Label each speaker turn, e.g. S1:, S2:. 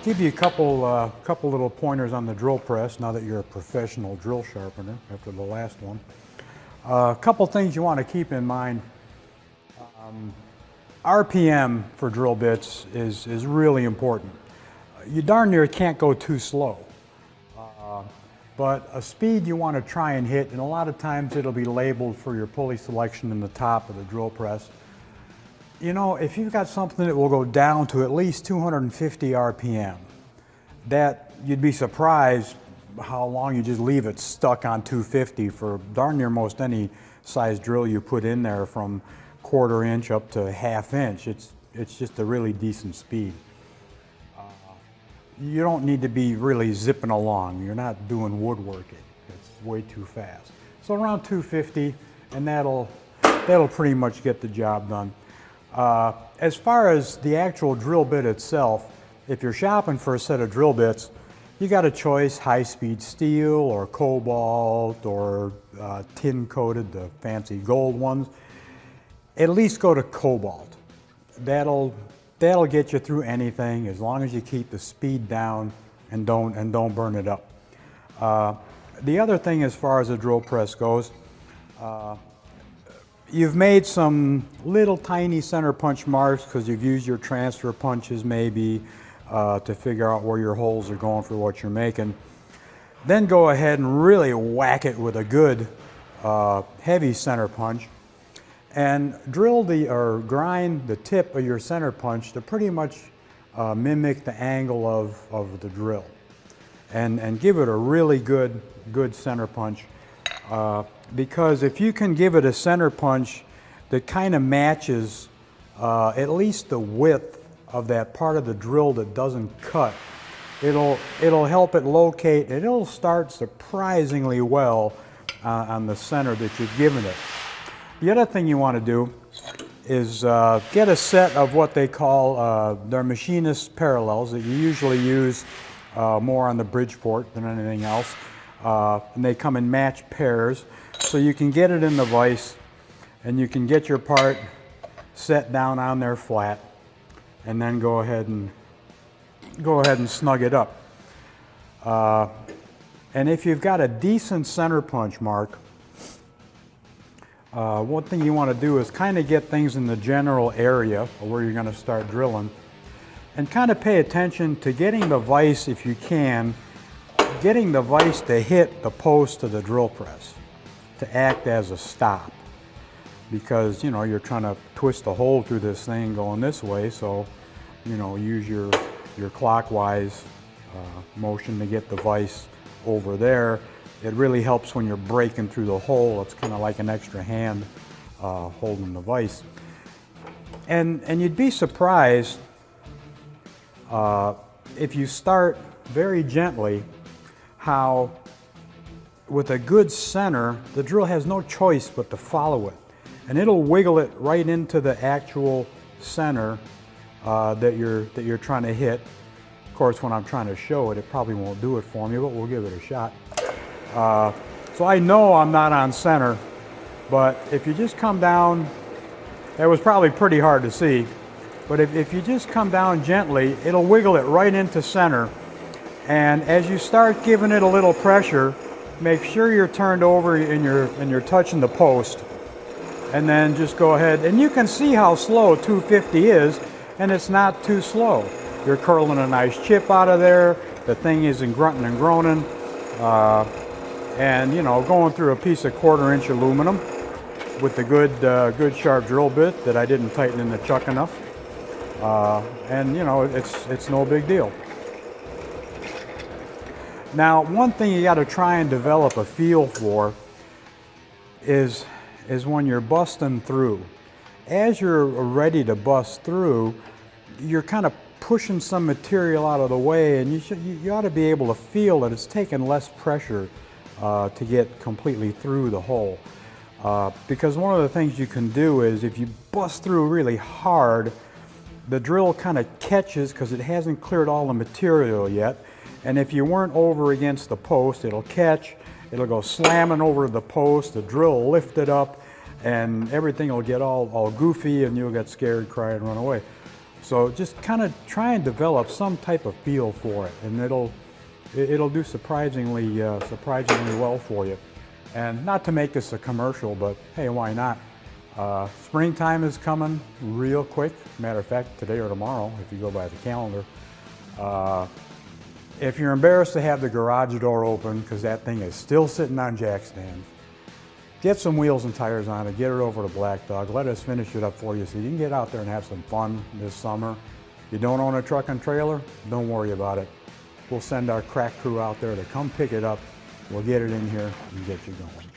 S1: Give you a couple little pointers on the drill press now that you're a professional drill sharpener after the last one. A couple things you want to keep in mind. RPM for drill bits is really important. You darn near can't go too slow. But a speed you want to try and hit, and a lot of times it'll be labeled for your pulley selection in the top of the drill press. You know, if you've got something that will go down to at least 250 RPM, that you'd be surprised how long you just leave it stuck on 250 for darn near most any size drill you put in there, from 1/4 inch up to 1/2 inch. It's just a really decent speed. You don't need to be really zipping along. You're not doing woodworking. It's way too fast. So around 250, and that'll pretty much get the job done. As far as the actual drill bit itself, if you're shopping for a set of drill bits, you got a choice: high-speed steel or cobalt or tin-coated, the fancy gold ones. At least go to cobalt. That'll get you through anything as long as you keep the speed down and don't burn it up. The other thing, as far as the drill press goes, you've made some little tiny center punch marks because you've used your transfer punches maybe to figure out where your holes are going for what you're making. Then go ahead and really whack it with a good heavy center punch, and drill or grind the tip of your center punch to pretty much mimic the angle of the drill, and give it a really good center punch. Because if you can give it a center punch that kind of matches at least the width of that part of the drill that doesn't cut, it'll help it locate, and it'll start surprisingly well on the center that you've given it. The other thing you want to do is get a set of what they call their machinist parallels that you usually use more on the Bridgeport than anything else. And they come in matched pairs, so you can get it in the vise and you can get your part set down on there flat, and then go ahead and snug it up. And if you've got a decent center punch mark, one thing you want to do is kind of get things in the general area of where you're going to start drilling, and kind of pay attention to getting the vise, if you can, getting the vise to hit the post of the drill press, to act as a stop. Because, you know, you're trying to twist a hole through this thing going this way, so, you know, use your clockwise motion to get the vise over there. It really helps when you're breaking through the hole. It's kind of like an extra hand holding the vise. And you'd be surprised if you start very gently, how with a good center, the drill has no choice but to follow it. And it'll wiggle it right into the actual center that you're trying to hit. Of course, when I'm trying to show it, it probably won't do it for me, but we'll give it a shot. So I know I'm not on center, but if you just come down, it was probably pretty hard to see, but if you just come down gently, it'll wiggle it right into center. And as you start giving it a little pressure, make sure you're turned over and you're touching the post. And then just go ahead, and you can see how slow 250 is, and it's not too slow. You're curling a nice chip out of there. The thing isn't grunting and groaning. And, you know, going through a piece of 1/4 inch aluminum with the good sharp drill bit that I didn't tighten in the chuck enough. And, you know, it's no big deal. Now, one thing you got to try and develop a feel for is when you're busting through. As you're ready to bust through, you're kind of pushing some material out of the way, and you ought to be able to feel that it's taking less pressure to get completely through the hole. Because one of the things you can do is, if you bust through really hard, the drill kind of catches because it hasn't cleared all the material yet. And if you weren't over against the post, it'll catch, it'll go slamming over the post, the drill will lift it up, and everything will get all goofy, and you'll get scared, cry, and run away. So just kind of try and develop some type of feel for it, and it'll do surprisingly well for you. And not to make this a commercial, but hey, why not? Springtime is coming real quick. Matter of fact, today or tomorrow, if you go by the calendar. If you're embarrassed to have the garage door open because that thing is still sitting on jack stands, get some wheels and tires on it, get it over to Blackdog, let us finish it up for you so you can get out there and have some fun this summer. You don't own a truck and trailer? Don't worry about it. We'll send our crack crew out there to come pick it up. We'll get it in here and get you going.